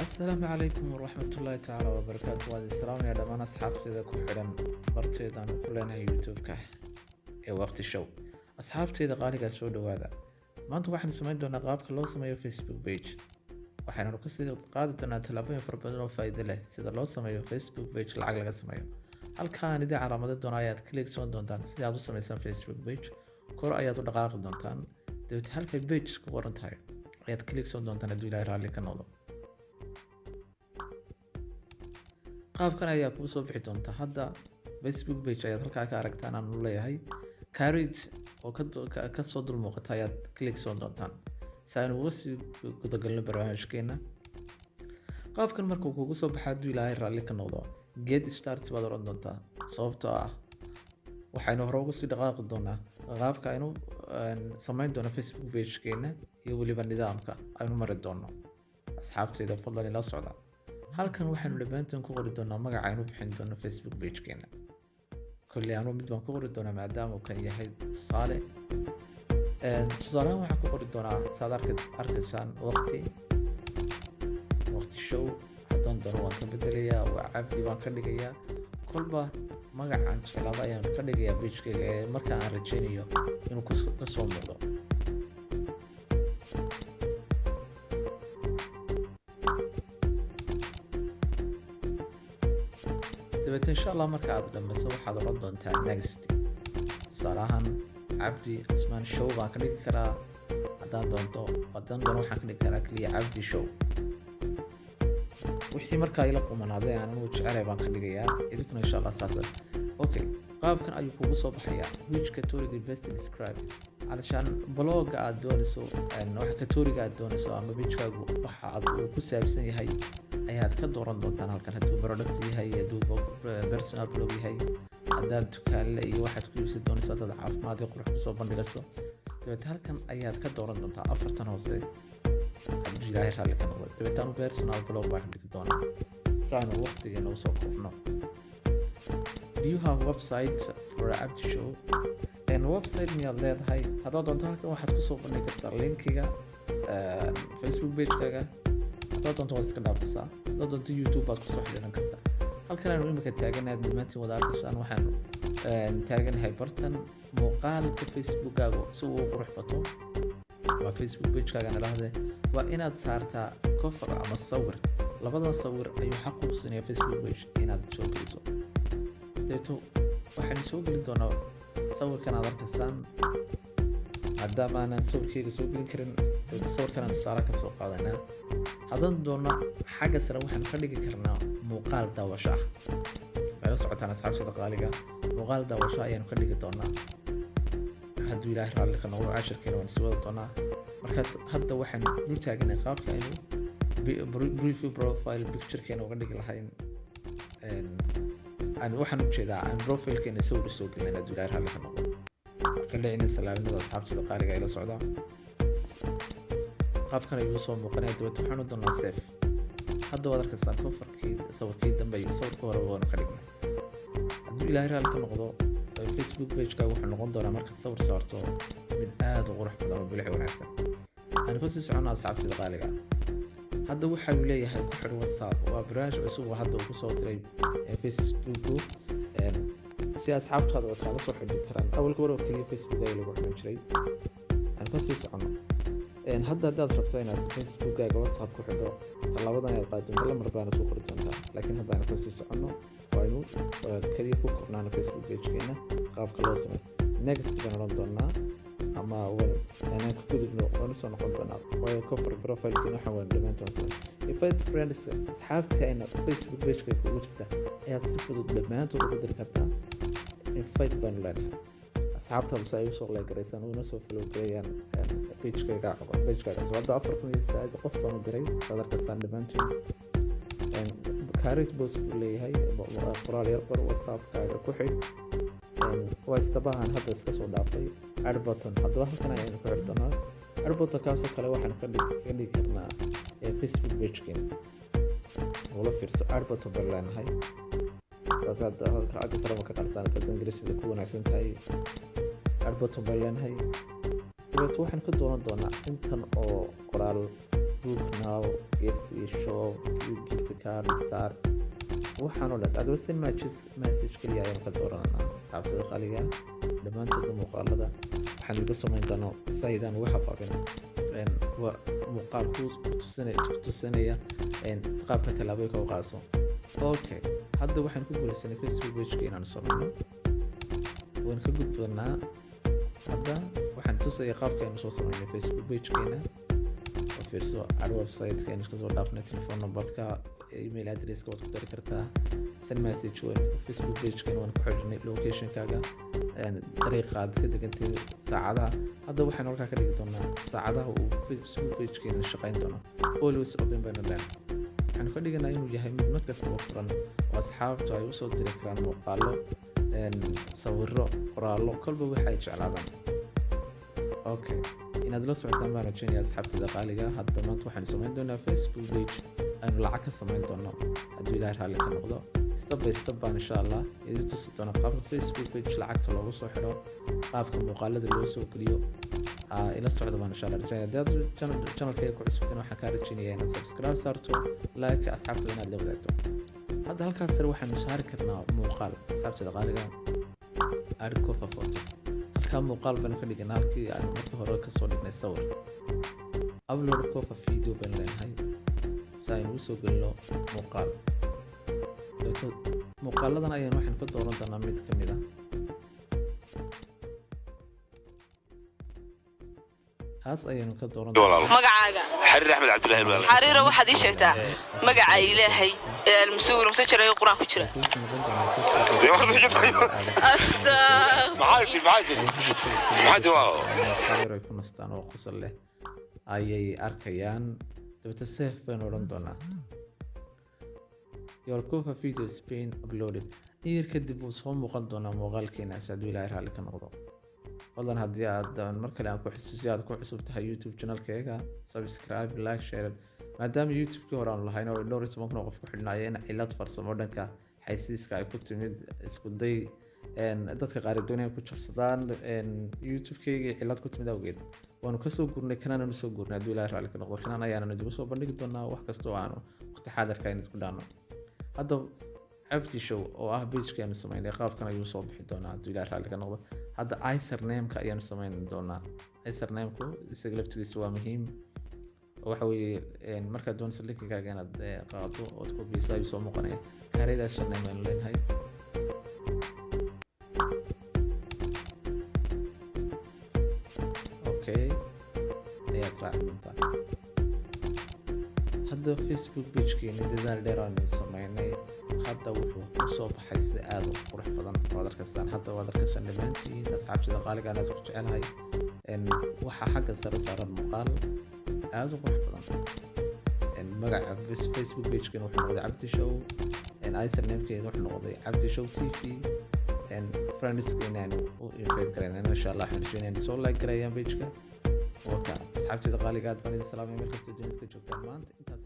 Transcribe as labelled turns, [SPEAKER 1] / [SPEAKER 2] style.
[SPEAKER 1] السلام عليكم ورحمة الله تعالى وبركاته. وهذا السلام يا دمان أصحابتي ku xidhan barteedan ku leenahay YouTube-ka ee waqti show. Asxaabtayda qaaliga soo dhawaada. Maanta waxaan samayn doonaa qaabka loo sameeyo Facebook page. Waxaan ku sii qaadi doonaa talaabooyin fara badan oo faa'iido leh sida loo sameeyo Facebook page lacag laga sameeyo. Halkaan idin calaamado doona ayaad click soo doontaan si aad u samaysan Facebook page. Kor ayaad u dhaqaaqi doontaan. Dabeetana halka page ku qoran tahay ayaad click soo doontaan haddii Ilaahay raalli ka noqdo. qaabkan ayaa ku soo bixi doonta hadda Facebook page ayaad halkaa ka aragtaan aan u leeyahay carrot oo ka soo dul muuqata ayaad click soo doontaan saan ugu sii gudagalno barnaamijkeena. qaabkan markuu kugu soo baxaa haddii Ilaahay raalli ka noqdo get start baad oran doontaa sababtoo ah waxaynu hore ugu sii dhaqaaqi doonaa qaabka aynu samayn doono Facebook page-keena iyo weliba nidaamka aynu mari doono. asxaabtayda fadlan ila socda. halkan waxaanu dhammaanteen ku qori doonaa magaca aynu bixin doono Facebook page-keena. kulli aanu mid baan ku qori doonaa maadaama uu kan yahay tusaale. tusaalahan waxaan ku qori doonaa saad arkaysaan waqti show haddaan doono waan ka bedelayaa waa cabdi baan ka dhigayaa kolba magacaan jeclaada ayaan ka dhigayaa page-kayga ee marka aan rajaynayo inuu ka soo muuqdo. dabeetana insha Allah marka aad dhamayso waxaad oran doontaa next. tusaalahan cabdi ismaan show baan ka dhigi karaa haddaan doono waxaan ka dhigi karaa kaliya cabdi show. wixii markaa ila qumanaaday aan anigu jecelahay baan ka dhigayaa idinkuna insha Allah saas. okay qaabkan ayuu kugu soo baxayaa which category best describe علشان blog aad doonayso waxa category aad doonayso ama page-kaagu waxa aad ku saabsan yahay ayaad ka dooran doontaan halkan hadduu product yahay hadduu personal blog yahay haddaad dukaanle iyo waxaad ku iibsan doonayso dad caafimaad iyo qurux kusoo bandhigayso. dabeetana halkan ayaad ka dooran doontaa afartan hoose haddii Ilaahay raalli ka noqdo. dabeetana personal blog baan dhigi doonaa saan waqtigeena u soo koobno. Do you have website for Abdi Show? website miyaad leedahay haddaad doonto halkan waxaad kusoo bandhigi kartaa linkiga Facebook page-kaaga. haddaad doonto waad iska dhaafisaa haddaad doonto YouTube baad kusoo xidhan kartaa. halkan aanu imika taaganahay dhammaantiin wada arkaysaan waxaan taaganahay bartan muuqaalka Facebook-kaaga si uu qurux bato waa Facebook page-kaaga nalahdee waa inaad saartaa cover ama sawir. labadan sawir ayuu xaq u siinayaa Facebook page inaad soo geliso. dabeeto waxaan soo gelin doonaa sawirkan aad arkaysaan maadaama aanan sawirkayga soo gelin karin sawirkan aan tusaale ka soo qaadanaa. haddaan doono xagga sare waxaan ka dhigi karnaa muuqaal daawasho ah. la socotaan asxaabta qaaliga muuqaal daawasho ayaanu ka dhigi doonaa hadduu Ilaahay raalli ka noqdo. cashirkeena waan sii wada doonaa. markaas hadda waxaan dul taaganahay qaabka aynu brief profile picture-keena uga dhigi lahayn. waxaan ujeedaa aan profile-keena sawir soo gelin hadduu Ilaahay raalli ka noqdo. qaleecina salaaminada asxaabta qaaliga ila socda. qaabkan ayuu soo muuqanaya. dabeetana waxaan u doonaa save. hadda waad arkaysaa coverkii sawirkii dambe iyo sawirkii hore waanu ka dhignay. hadduu Ilaahay raalli ka noqdo Facebook page-kaaga wuxuu noqon doonaa markaad sawir saarto mid aad u qurux badan oo bilic wanaagsan. aan ku sii soconaa asxaabta qaaliga. hadda waxa uu leeyahay ku xidhan WhatsApp waa barnaamij cusub oo hadda uu ku soo diray Facebook si asxaabtaada oo kala soo xidhi karaan. awalka hore kaliya Facebook ayaa lagu xidhan jiray. aan ku sii soconaa hadda haddaad rabto inaad Facebook-gaaga WhatsApp ku xidho talabadan ayaad qaadi doontaa lambar baana soo qori doontaa. laakiin hadda aan ku sii soconno waa inuu kaliya ku koobnaano Facebook page-keena qaabka loo sameeyo. next baan oran doonaa ama aan ku gudubno waan soo noqon doonaa waayo cover profile-keena waxaan waan dhammaantoon sameeyay. invite friends asxaabta ayna Facebook page-ka ku jirta ayaad si fudud dhammaantood ugu diri kartaa. invite baan leenahay asxaabtaadu si ay u soo leegaraysan una soo follow gareeyaan page-kayga. hadda 4,000 qof baan u diray saad arkaysaan dhammaantiin. carrot boss buu leeyahay qoraal yar qor WhatsApp-kaaga ku xidh. waa istabahan hadda iska soo dhaafay add button. haddaba halkan ayaynu ku xidhi doonaa add button-kaasoo kale waxaan ka dhigi karnaa Facebook page-keena. wala fiirso add button baan leenahay saas hadda halka agga sare ma ka qartaan dad ingiriisiga ku wanaagsan tahay add button baan leenahay. dabeetana waxaan ka doonan doonaa intan oo qoraal book now, get free shop, view gift card, start waxaan oo dhan adoo send message kaliya ayaan ka dooranaa asxaabtada qaaliga dhammaantoodna muuqaalada waxaan uga samayn doonaa saydaan uga habaabin waa muuqaal ku tusinaya qaabka tallaabooyinka u qaadso. Okay, hadda waxaan ku guulaysanay Facebook page-ka inaan samayno, waan ka gudboonaa. hadda waxaan tusaya qaabka aynu soo samaynay Facebook page-keena. oo fiirso ar website-ka aynu iska soo dhaafnay, telephone number-ka, email address-ka waad ku dari kartaa, send message waan Facebook page-keena waan ku xidhnay, location-kaaga, dariiqa aad ka degantay, saacadaha. hadda waxaan halkaa ka dhigi doonaa saacadaha uu Facebook page-keena shaqayn doono. always open baynu leedahay. waxaanu ka dhiganaa inuu yahay mid mar kastaba furan oo asxaabtu ay usoo diri karaan muuqaalo, sawiro, qoraallo, kolba waxa ay jeclaadaan. Okay, inaad la socotaan baan rajaynaya asxaabtada qaaliga. hadda maanta waxaan samayn doonaa Facebook page aynu lacag ka samayn doono hadduu ilaahay raalli ka noqdo. step by step baan insha allah idin tusi doona qaabka Facebook page lacagta loogu soo xidho, qaabka muuqaalada loo soo geliyo. ila socda baan insha allah rajaynaya. haddaad channelkayga ku cusubtiin waxaan kaa rajaynayaa inaad subscribe saarto, like asxaabtada inaad la wadaagto. hadda halkaas sare waxaanu saari karnaa muuqaal asxaabtada qaaliga, add cover photos. halkaa muuqaal baanu ka dhiganaa halkii aanu markii hore kasoo dhignay sawir. upload cover video baan leenahay si aynu usoo gelino muuqaal. muuqaaladan ayaan waxaan ka dooran doonaa mid ka mid ah. kaas ayaanu ka dooran doonaa.
[SPEAKER 2] magacaaga
[SPEAKER 3] xariir axmed cabdullaahi baa
[SPEAKER 2] xariiro waxaad ii sheegtaa magaca ilaahay ee almasuul mase jiray quraan ku jira.
[SPEAKER 1] ay ku nastaan oo qosol leh ayay arkayaan. dabata safe baan odhan doonaa. your cover video is being uploaded. yar kadib wuu soo muuqan doonaa muuqaalkeena hadduu ilaahay raalli ka noqdo. fadlan haddii aad mar kale aan ku xusuusiyo aad ku cusub tahay YouTube channelkayga, subscribe, like, share. maadaama YouTube-kii hore aan lahayn oo dhowr iyo toban kun oo qof ku xidhnaaya in cilad farsamo dhanka xaysiiska ay ku timid, isku day dadka qaar doonayaan ku jabsadaan YouTube-kayga cilad ku timid awgeed waanu kasoo gurnay, kanaan soo gurnay hadduu ilaahay raalli ka noqdo. kanaan ayaana dib u soo bandhigi doonaa wax kasta oo aanu waqti xaadirka aynu isku dhaano. hadda Abdi Show oo ah page-ka aynu samaynay qaabkan ayuu soo bixi doonaa hadduu ilaahay raalli ka noqdo. hadda username-ka ayaanu samayn doonaa. username-ku isaga laftigiisa waa muhiim. waxa weeye markaad doonayso linkigaaga inaad qaado ood kobiyeyso ayuu soo muuqanaya. kaarayda username aynu leenahay. okay, ayaad raaci doontaa. hadda Facebook page-keena dadaal dheer aynu samaynay. hadda wuxuu ku soo baxay si aad u qurux badan. waad arkaysaan hadda waad arkaysaan dhammaantiin asxaabtada qaaliga aad ku jecelahay. waxaa xagga sare saaran muuqaal aad u qurux badan. magaca Facebook page-keena wuxuu noqday Abdi Show. username-keena wuxuu noqday Abdi Show TV. friends-keena aynu u invite karaynaa insha allah. waxaan rajaynayaa soo like garayaan page-ka. asxaabtada qaaliga aad baan idin salaamay meel kasta dunida ka joogtaan maanta intaas